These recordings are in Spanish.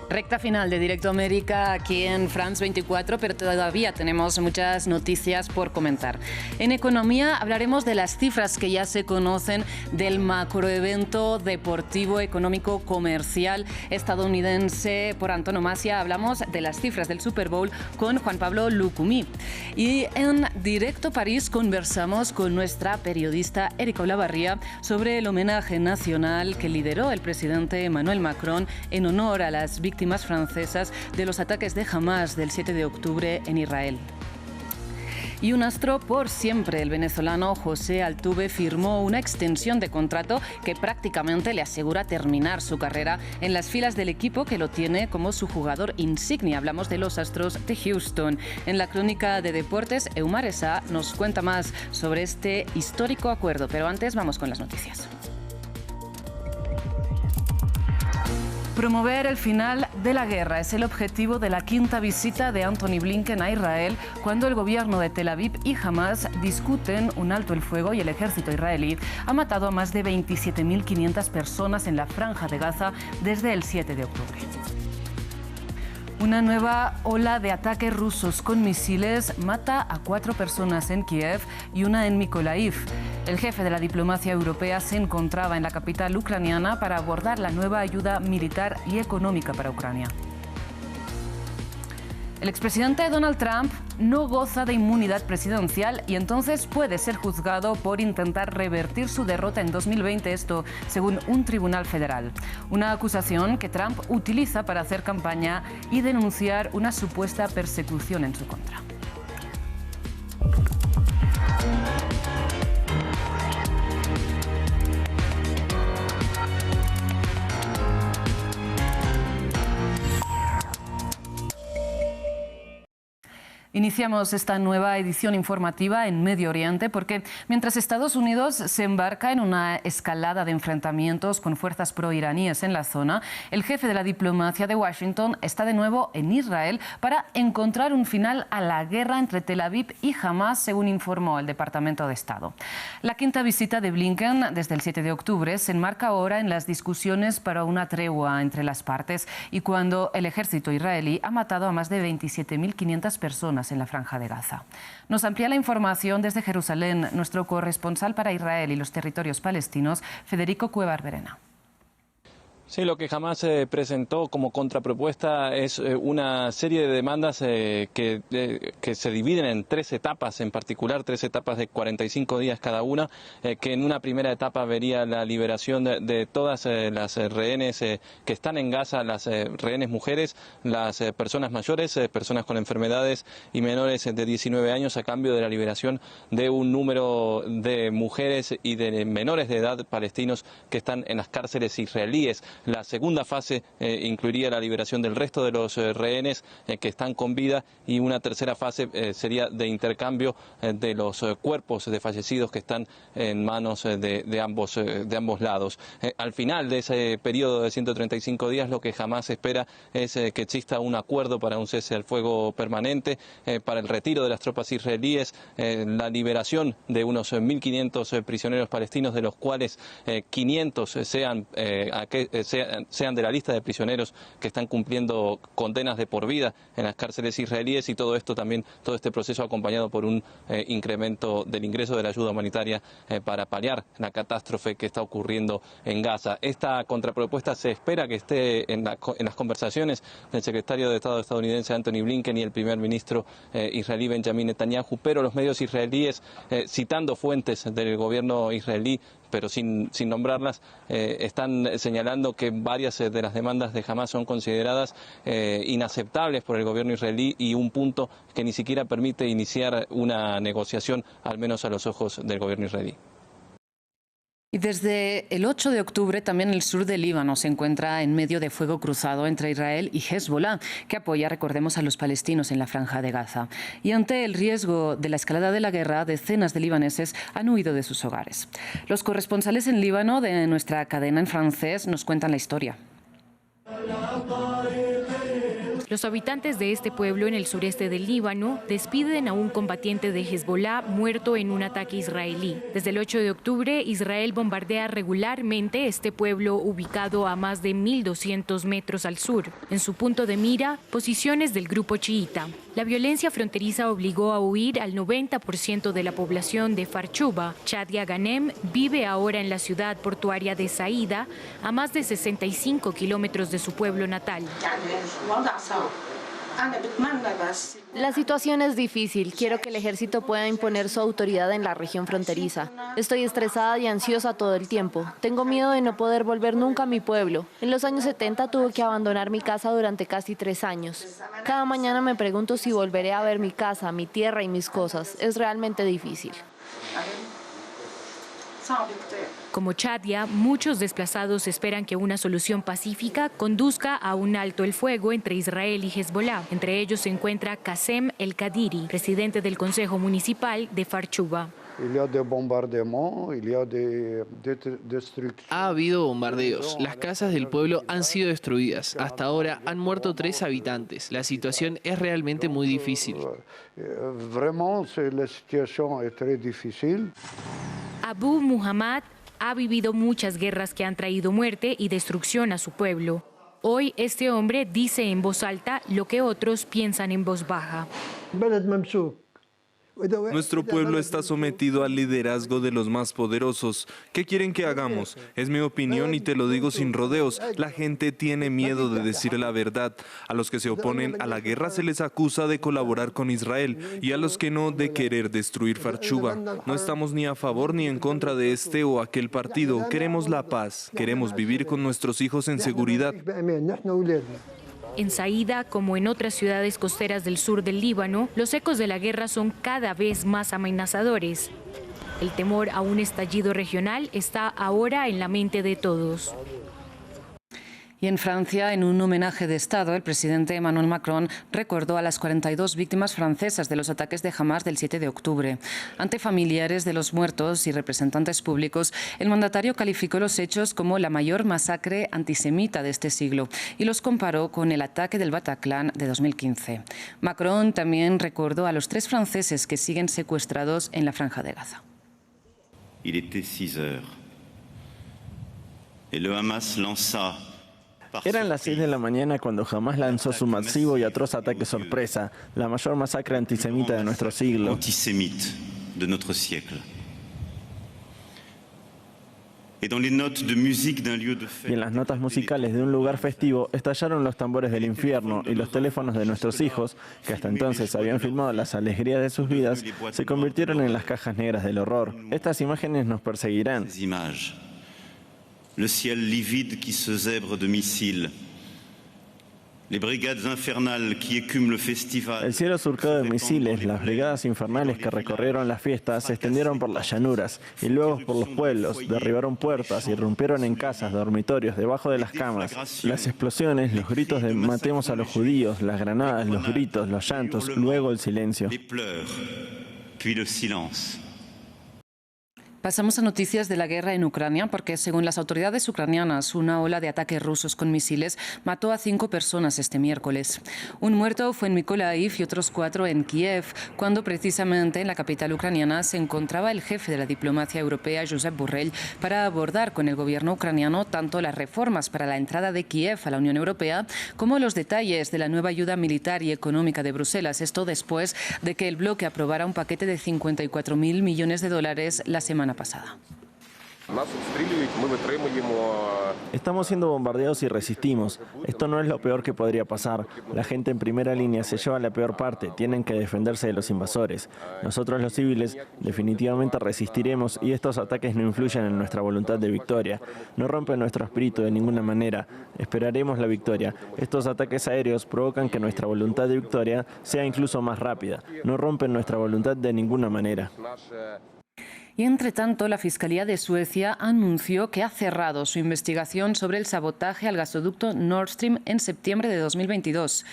Recta final de Directo América aquí en France 24, pero todavía tenemos muchas noticias por comentar. En economía hablaremos de las cifras que ya se conocen del macroevento deportivo, económico, comercial estadounidense por antonomasia. Hablamos de las cifras del Super Bowl con Juan Pablo Lucumí. Y en Directo París conversamos con nuestra periodista Erika Olavarría sobre el homenaje nacional que lideró el presidente Emmanuel Macron en honor a las víctimas francesas de los ataques de Hamás del 7 de octubre en Israel. Y un astro por siempre, el venezolano José Altuve firmó una extensión de contrato que prácticamente le asegura terminar su carrera en las filas del equipo que lo tiene como su jugador insignia. Hablamos de los Astros de Houston. En la crónica de deportes, Eumar Esa nos cuenta más sobre este histórico acuerdo, pero antes vamos con las noticias. Promover el final de la guerra es el objetivo de la quinta visita de Antony Blinken a Israel, cuando el gobierno de Tel Aviv y Hamás discuten un alto el fuego y el ejército israelí ha matado a más de 27.500 personas en la franja de Gaza desde el 7 de octubre. Una nueva ola de ataques rusos con misiles mata a 4 personas en Kiev y una en Mykolaiv. El jefe de la diplomacia europea se encontraba en la capital ucraniana para abordar la nueva ayuda militar y económica para Ucrania. El expresidente Donald Trump no goza de inmunidad presidencial y entonces puede ser juzgado por intentar revertir su derrota en 2020, esto según un tribunal federal. Una acusación que Trump utiliza para hacer campaña y denunciar una supuesta persecución en su contra. Iniciamos esta nueva edición informativa en Medio Oriente porque mientras Estados Unidos se embarca en una escalada de enfrentamientos con fuerzas proiraníes en la zona, el jefe de la diplomacia de Washington está de nuevo en Israel para encontrar un final a la guerra entre Tel Aviv y Hamás, según informó el Departamento de Estado. La quinta visita de Blinken desde el 7 de octubre se enmarca ahora en las discusiones para una tregua entre las partes y cuando el ejército israelí ha matado a más de 27.500 personas en la franja de Gaza. Nos amplía la información desde Jerusalén nuestro corresponsal para Israel y los territorios palestinos, Federico Cuevas Verena. Sí, lo que Hamás presentó como contrapropuesta es una serie de demandas que se dividen en 3 etapas, en particular 3 etapas de 45 días cada una, que en una primera etapa vería la liberación de todas las rehenes que están en Gaza, las rehenes mujeres, las personas mayores, personas con enfermedades y menores de 19 años, a cambio de la liberación de un número de mujeres y de menores de edad palestinos que están en las cárceles israelíes. La segunda fase incluiría la liberación del resto de los rehenes que están con vida, y una tercera fase sería de intercambio de los cuerpos de fallecidos que están en manos de ambos lados. Al final de ese periodo de 135 días, lo que Hamás espera es que exista un acuerdo para un cese al fuego permanente, para el retiro de las tropas israelíes, la liberación de unos 1.500 prisioneros palestinos, de los cuales 500 sean de la lista de prisioneros que están cumpliendo condenas de por vida en las cárceles israelíes, y todo este proceso acompañado por un incremento del ingreso de la ayuda humanitaria para paliar la catástrofe que está ocurriendo en Gaza. Esta contrapropuesta se espera que esté en las conversaciones del secretario de Estado estadounidense Antony Blinken y el primer ministro israelí Benjamin Netanyahu, pero los medios israelíes, citando fuentes del gobierno israelí, pero sin nombrarlas, están señalando que varias de las demandas de Hamás son consideradas inaceptables por el gobierno israelí, y un punto que ni siquiera permite iniciar una negociación, al menos a los ojos del gobierno israelí. Y desde el 8 de octubre también el sur del Líbano se encuentra en medio de fuego cruzado entre Israel y Hezbollah, que apoya, recordemos, a los palestinos en la franja de Gaza. Y ante el riesgo de la escalada de la guerra, decenas de libaneses han huido de sus hogares. Los corresponsales en Líbano de nuestra cadena en francés nos cuentan la historia. Los habitantes de este pueblo en el sureste del Líbano despiden a un combatiente de Hezbollah muerto en un ataque israelí. Desde el 8 de octubre, Israel bombardea regularmente este pueblo ubicado a más de 1.200 metros al sur. En su punto de mira, posiciones del grupo chiita. La violencia fronteriza obligó a huir al 90% de la población de Farchuba. Chadia Ghanem vive ahora en la ciudad portuaria de Saïda, a más de 65 kilómetros de su pueblo natal. La situación es difícil. Quiero que el ejército pueda imponer su autoridad en la región fronteriza. Estoy estresada y ansiosa todo el tiempo. Tengo miedo de no poder volver nunca a mi pueblo. En los años 70 tuve que abandonar mi casa durante casi 3 años. Cada mañana me pregunto si volveré a ver mi casa, mi tierra y mis cosas. Es realmente difícil. Como Chadia, muchos desplazados esperan que una solución pacífica conduzca a un alto el fuego entre Israel y Hezbollah. Entre ellos se encuentra Qasem El Kadiri, presidente del Consejo Municipal de Farchuba. Ha habido bombardeos. Las casas del pueblo han sido destruidas. Hasta ahora han muerto 3 habitantes. La situación es realmente muy difícil. Abu Muhammad ha vivido muchas guerras que han traído muerte y destrucción a su pueblo. Hoy este hombre dice en voz alta lo que otros piensan en voz baja. Nuestro pueblo está sometido al liderazgo de los más poderosos. ¿Qué quieren que hagamos? Es mi opinión y te lo digo sin rodeos. La gente tiene miedo de decir la verdad. A los que se oponen a la guerra se les acusa de colaborar con Israel y a los que no de querer destruir Farchuba. No estamos ni a favor ni en contra de este o aquel partido. Queremos la paz. Queremos vivir con nuestros hijos en seguridad. En Saïda, como en otras ciudades costeras del sur del Líbano, los ecos de la guerra son cada vez más amenazadores. El temor a un estallido regional está ahora en la mente de todos. Y en Francia, en un homenaje de Estado, el presidente Emmanuel Macron recordó a las 42 víctimas francesas de los ataques de Hamas del 7 de octubre. Ante familiares de los muertos y representantes públicos, el mandatario calificó los hechos como la mayor masacre antisemita de este siglo y los comparó con el ataque del Bataclan de 2015. Macron también recordó a los 3 franceses que siguen secuestrados en la Franja de Gaza. Il était 6 heures. Et le Hamas lança. Eran las 6 de la mañana cuando Hamas lanzó su masivo y atroz ataque sorpresa, la mayor masacre antisemita de nuestro siglo. Y en las notas musicales de un lugar festivo estallaron los tambores del infierno y los teléfonos de nuestros hijos, que hasta entonces habían filmado las alegrías de sus vidas, se convirtieron en las cajas negras del horror. Estas imágenes nos perseguirán. Le ciel livide qui se zèbre de missiles. Les brigades infernales qui écument le festival. El cielo surcado de misiles, las brigadas infernales que recorrieron las fiestas se extendieron por las llanuras y luego por los pueblos, derribaron puertas, irrumpieron en casas, dormitorios, debajo de las camas. Las explosiones, los gritos de matemos a los judíos, las granadas, los gritos, los llantos, luego el silencio. Les pleurs, puis le silence. Pasamos a noticias de la guerra en Ucrania, porque según las autoridades ucranianas, una ola de ataques rusos con misiles mató a 5 personas este miércoles. Un muerto fue en Mykolaiv y otros 4 en Kiev, cuando precisamente en la capital ucraniana se encontraba el jefe de la diplomacia europea, Josep Borrell, para abordar con el gobierno ucraniano tanto las reformas para la entrada de Kiev a la Unión Europea como los detalles de la nueva ayuda militar y económica de Bruselas. Esto después de que el bloque aprobara un paquete de 54.000 millones de dólares la semana pasada. Estamos siendo bombardeados y resistimos. Esto no es lo peor que podría pasar. La gente en primera línea se lleva la peor parte. Tienen que defenderse de los invasores. Nosotros los civiles definitivamente resistiremos y estos ataques no influyen en nuestra voluntad de victoria. No rompen nuestro espíritu de ninguna manera. Esperaremos la victoria. Estos ataques aéreos provocan que nuestra voluntad de victoria sea incluso más rápida. No rompen nuestra voluntad de ninguna manera. Y entre tanto, la Fiscalía de Suecia anunció que ha cerrado su investigación sobre el sabotaje al gasoducto Nord Stream en septiembre de 2022.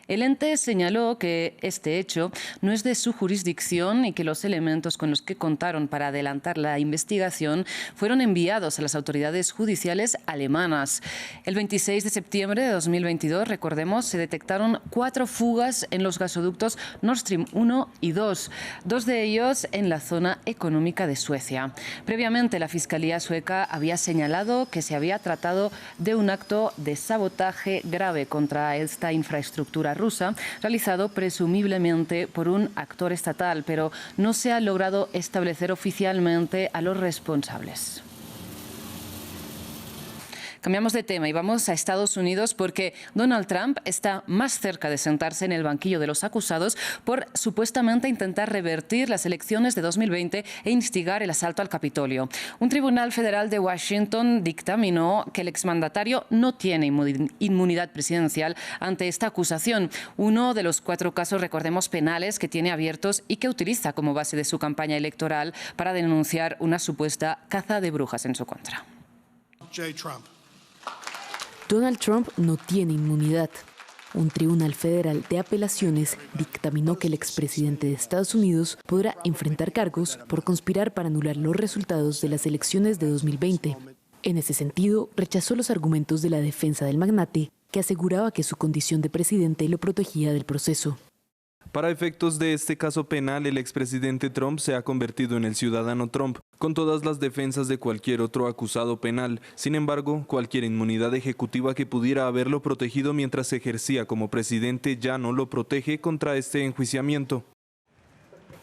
El ente señaló que este hecho no es de su jurisdicción y que los elementos con los que contaron para adelantar la investigación fueron enviados a las autoridades judiciales alemanas. El 26 de septiembre de 2022, recordemos, se detectaron 4 fugas en los gasoductos Nord Stream 1 y 2, 2 de ellos en la zona económica de Suecia. Previamente, la Fiscalía sueca había señalado que se había tratado de un acto de sabotaje grave contra esta infraestructura rusa, realizado presumiblemente por un actor estatal, pero no se ha logrado establecer oficialmente a los responsables. Cambiamos de tema y vamos a Estados Unidos porque Donald Trump está más cerca de sentarse en el banquillo de los acusados por supuestamente intentar revertir las elecciones de 2020 e instigar el asalto al Capitolio. Un tribunal federal de Washington dictaminó que el exmandatario no tiene inmunidad presidencial ante esta acusación, uno de los 4 casos, recordemos, penales que tiene abiertos y que utiliza como base de su campaña electoral para denunciar una supuesta caza de brujas en su contra. Donald Trump no tiene inmunidad. Un tribunal federal de apelaciones dictaminó que el expresidente de Estados Unidos podrá enfrentar cargos por conspirar para anular los resultados de las elecciones de 2020. En ese sentido, rechazó los argumentos de la defensa del magnate, que aseguraba que su condición de presidente lo protegía del proceso. Para efectos de este caso penal, el expresidente Trump se ha convertido en el ciudadano Trump, con todas las defensas de cualquier otro acusado penal. Sin embargo, cualquier inmunidad ejecutiva que pudiera haberlo protegido mientras ejercía como presidente ya no lo protege contra este enjuiciamiento.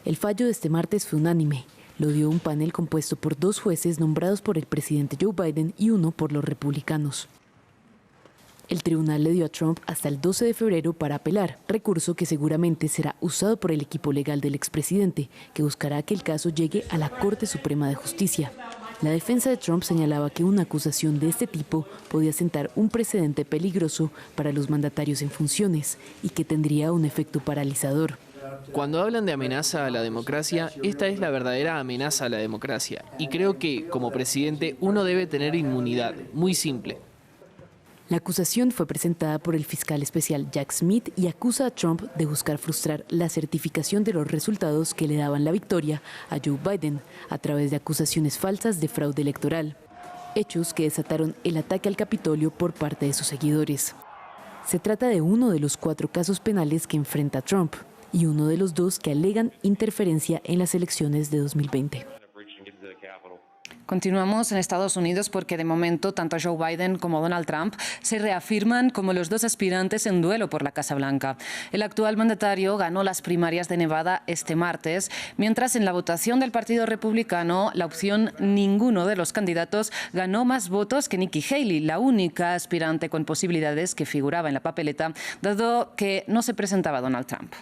El fallo de este martes fue unánime. Lo dio un panel compuesto por 2 jueces nombrados por el presidente Joe Biden y 1 por los republicanos. El tribunal le dio a Trump hasta el 12 de febrero para apelar, recurso que seguramente será usado por el equipo legal del expresidente, que buscará que el caso llegue a la Corte Suprema de Justicia. La defensa de Trump señalaba que una acusación de este tipo podía sentar un precedente peligroso para los mandatarios en funciones y que tendría un efecto paralizador. Cuando hablan de amenaza a la democracia, esta es la verdadera amenaza a la democracia. Y creo que, como presidente, uno debe tener inmunidad, muy simple. La acusación fue presentada por el fiscal especial Jack Smith y acusa a Trump de buscar frustrar la certificación de los resultados que le daban la victoria a Joe Biden a través de acusaciones falsas de fraude electoral, hechos que desataron el ataque al Capitolio por parte de sus seguidores. Se trata de uno de los 4 casos penales que enfrenta Trump y uno de los 2 que alegan interferencia en las elecciones de 2020. Continuamos en Estados Unidos porque de momento tanto Joe Biden como Donald Trump se reafirman como los 2 aspirantes en duelo por la Casa Blanca. El actual mandatario ganó las primarias de Nevada este martes, mientras en la votación del Partido Republicano la opción ninguno de los candidatos ganó más votos que Nikki Haley, la única aspirante con posibilidades que figuraba en la papeleta, dado que no se presentaba Donald Trump.